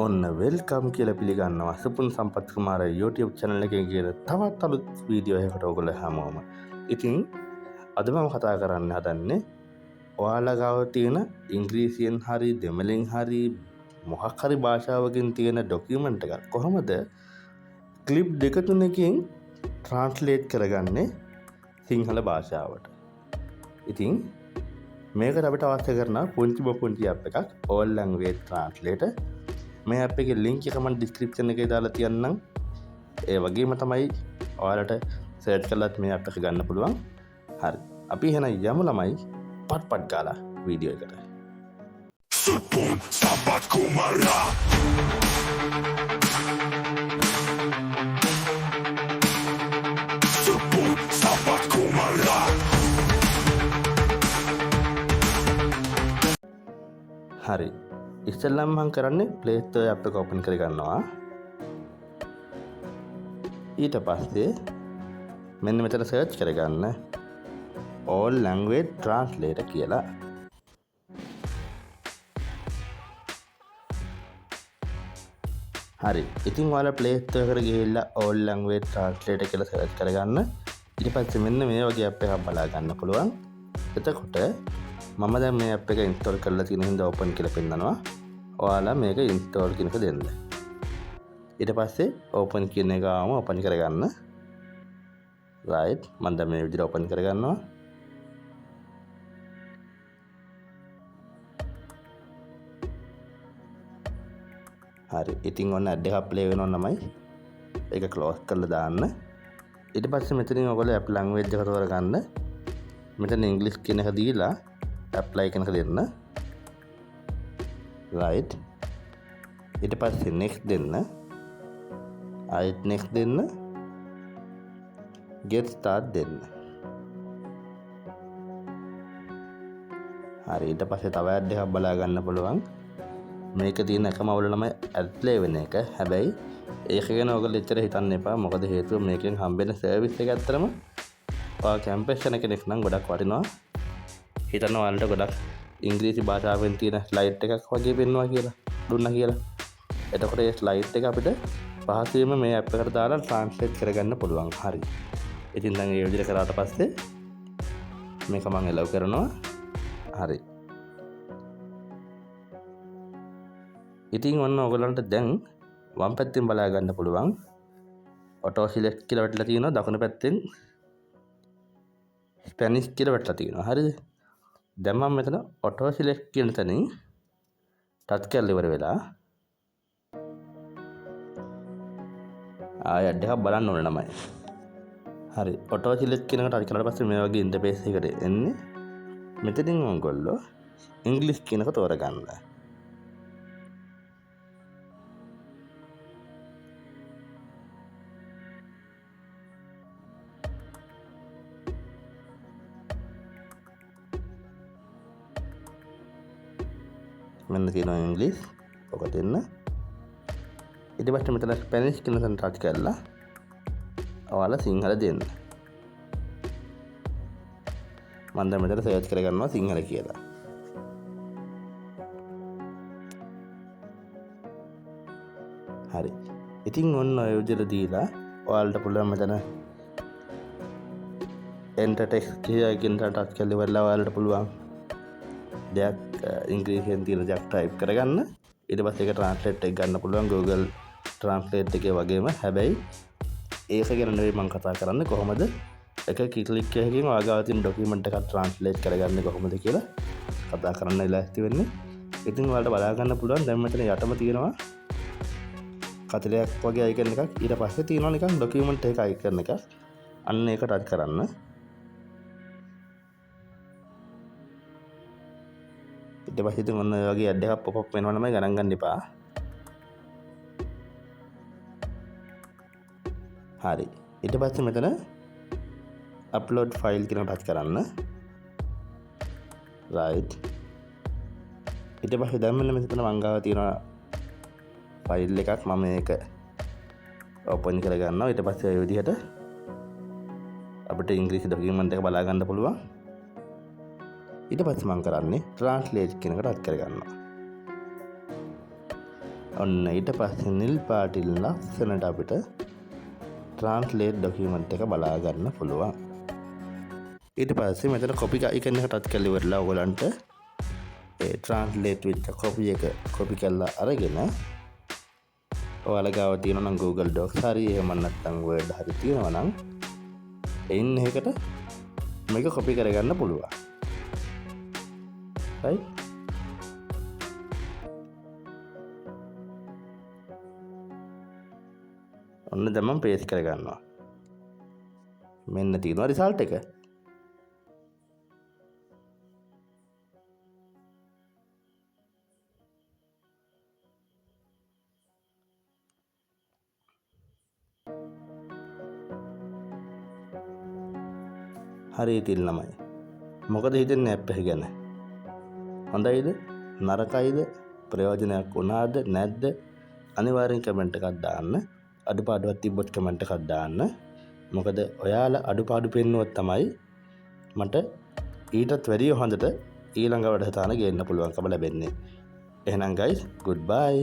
ඔන්න වෙල්කම් කියලා පිළිගන්නවා සුපුන් සම්පත් කුමාර YouTube channel එකේ කියන තවත් අලුත් වීඩියෝ එකකට ඔයගොල්ලෝ හැමෝම. ඉතින් අද මම කතා කරන්න හදන්නේ ඔයාලා ගාව තියෙන ඉංග්‍රීසියෙන් හරි දෙමළෙන් හරි මොකක් හරි භාෂාවකින් තියෙන ડોකියුමන්ට් එකක් කොහොමද ක්ලිප් දෙක තුනකින් ට්‍රාන්ස්ලේට් කරගන්නේ සිංහල භාෂාවට. ඉතින් මේකට අපිට අවශ්‍ය කරන පුංචි ඇප් එකක් all language translator. මේ ඇප් එකේ ලින්ක් එක මම ඩිස්ක්‍රිප්ෂන් එකේ දාලා තියන්නම්. ඒ වගේම තමයි ඔයාලට සර්ච් කරලත් මේ ඇප් එක ගන්න පුළුවන්. හරි. අපි එහෙනම් යමු ළමයි පට් ගාලා වීඩියෝ එකට. Supun Sampat Kumara. Supun Sampat Kumara. හරි. ඉස්සෙල්ලම මම කරන්නේ Play Store app එක open කරගන්නවා. ඊට පස්සේ මෙන්න මෙතන search කරගන්න all language translator කියලා. හරි. ඉතින් ඔයාලා Play Store එකට ගිහිල්ලා all language translator කියලා search කරගන්න. ඊට පස්සේ මෙන්න මේ වගේ app එකක් බලා ගන්න පුළුවන්. එතකොට මම දැන් මේ app එක install කරලා තියෙන හින්දා open කියලා පෙන්නනවා. ඔයාලා මේක install කියනක දෙන්න. ඊට පස්සේ open කියන එක ආවම open කරගන්න. right මම දැන් මේ විදිහට open කරගන්නවා. හරි. ඉතින් ඔන්න ad එකක් play වෙනවා නමයි. ඒක close කරලා දාන්න. ඊට පස්සේ මෙතනින් ඔයගොල්ලෝ app language එක තෝරගන්න. මෙතන english කියන එක දීලා apply කෙනක දෙන්න. right ඊට පස්සේ next දෙන්න. ආයෙත් next දෙන්න. get start දෙන්න. හරි. ඊට පස්සේ තව ad එකක් බලා ගන්න පුළුවන්. මේක තියෙන එකම අවුල තමයි ad play වෙන එක. හැබැයි ඒක ගැන ඔයගොල්ලෝ එච්චර හිතන්න එපා. මොකද හේතුව මේකෙන් හම්බෙන සර්විස් එක ඇත්තටම ඔයා කැම්පස් යන කෙනෙක් නම් ගොඩක් වටිනවා. හිතන්න ඔයාලට ගොඩක් ඉංග්‍රීසි භාෂාවෙන් තියෙන ස්ලයිඩ් එකක් වගේ පෙන්වනවා කියලා දුන්නා කියලා. එතකොට ඒ ස්ලයිඩ් එක අපිට පහසුවෙන්ම මේ ඇප් එකට දාලා ට්‍රාන්ස්ලේට් කරගන්න පුළුවන්. හරි. ඉතින් දැන් මේ විදිහට කරාට පස්සේ මේක මම එලව් කරනවා. හරි. ඉතින් ඔන්න ඔයගලන්ට දැන් වම් පැත්තෙන් බලා ගන්න පුළුවන්. ඔටෝ සිලෙක්ට් කියලා වැටලා තියෙනවා. දකුණු පැත්තෙන් ස්පැනිෂ් කියලා වැටලා තියෙනවා. හරිද? දැන් මම මෙතන ඔටෝ සිලෙක්ට් කියන තැනින් ටච් කරලා ඉවර වෙලා ආයෙ ad එකක් බලන්න ඕන නමයි. හරි. ඔටෝ සිලෙක්ට් කියන එකට ටච් කරලා පස්සේ මේ වගේ ඉන්ටර්ෆේස් එකකට එන්නේ. මෙතනින් ඔයගොල්ලෝ ඉංග්‍රීසි කියන එක තෝරගන්න. මෙන්න තියෙනවා ඉංග්‍රීසි. ඔක දෙන්න. ඊට පස්සේ මෙතන ස්පැනිෂ් කියන තැන ටච් කරලා ඔයාලා සිංහල දෙන්න. මම දැන් මෙතන සර්ච් කරගන්නවා සිංහල කියලා. හරි. ඉතින් ඔන්න ඔය විදිහට දීලා ඔයාලට පුළුවන් මෙතන enter text කියන තැන ටච් කරලා ඉවරලා ඔයාලට පුළුවන් දෙයක් ඉංග්‍රීසියෙන් තියෙන දෙයක් ටයිප් කරගන්න. ඊට පස්සේ ඒක ට්‍රාන්ස්ලේට් එක ගන්න පුළුවන් Google Translate එකේ වගේම. හැබැයි ඒක ගැන නෙවෙයි මම කතා කරන්නේ. කොහොමද එක ක්ලික් එකකින් ඔයාගාව තියෙන ડોකියුමන්ට් එකක් ට්‍රාන්ස්ලේට් කරගන්නේ කොහොමද කියලා කතා කරන්න ඉලාස්ති වෙන්නේ. ඉතින් ඔයාලට බලා ගන්න පුළුවන් දැන් මෙතන යටම තියෙනවා කතරයක් වගේ අයිකන් එකක්. ඊට පස්සේ තියෙනවා නිකන් ડોකියුමන්ට් එක අයිකන් එකක්. අන්න ඒක ටච් කරන්න. ඊට පස්සේ ඉතින් ඔන්න ඔය වගේ ad එකක් pop up වෙනවා නම් ගණන් ගන්න එපා. හරි. ඊට පස්සේ මෙතන upload file කියන ටච් කරන්න. right. ඊට පස්සේ දැන් මෙන්න මෙතන මං ගාව තියෙන ෆයිල් එකක්. මම මේක open කරගන්නවා. ඊට පස්සේ ඔය විදිහට අපිට ඉංග්‍රීසි ડોකියුමන්ට් එක බලා ගන්න පුළුවන්. ඊට පස්සේ මම කරන්නේ ට්‍රාන්ස්ලේට් කියන එකට ටච් කරගන්නවා. ඔන්න ඊට පස්සේ නිල් පාටින් ලස්සනට අපිට ට්‍රාන්ස්ලේට් ඩොකියුමන්ට් එක බලා ගන්න පුළුවන්. ඊට පස්සේ මෙතන කොපි අයිකන් එක ටච් කරලා ඉවරලා ඔයගලන්ට ඒ ට්‍රාන්ස්ලේට් වෙච්ච කොපි එක කොපි කරලා අරගෙන ඔයාලා ගාව තියෙනවා නම් Google Docs හරි එහෙම නැත්නම් Word හරි තියෙනවා නම් එයින් එකකට මේක කොපි කරගන්න පුළුවන්. right ඔන්න දැන් මම පේස්ට් කරගන්නවා. මෙන්න තියෙනවා රිසල්ට් එක. හරි ඉතින් ළමයි. මොකද හිතන්නේ ඇප් එක ගැන? හොඳයිද? නරකයිද? ප්‍රයෝජනයක් වුණාද නැද්ද? අනිවාර්යෙන් කමෙන්ට් එකක් දාන්න. අඩුපාඩුවක් තිබ්බොත් කමෙන්ට් එකක් දාන්න. මොකද ඔයාලා අඩුපාඩු පෙන්නුවොත් තමයි මට ඊටත් වැඩිය හොඳට ඊළඟ වැඩසටහන ගේන්න පුළුවන්කම ලැබෙන්නේ. එහෙනම් guys, goodbye.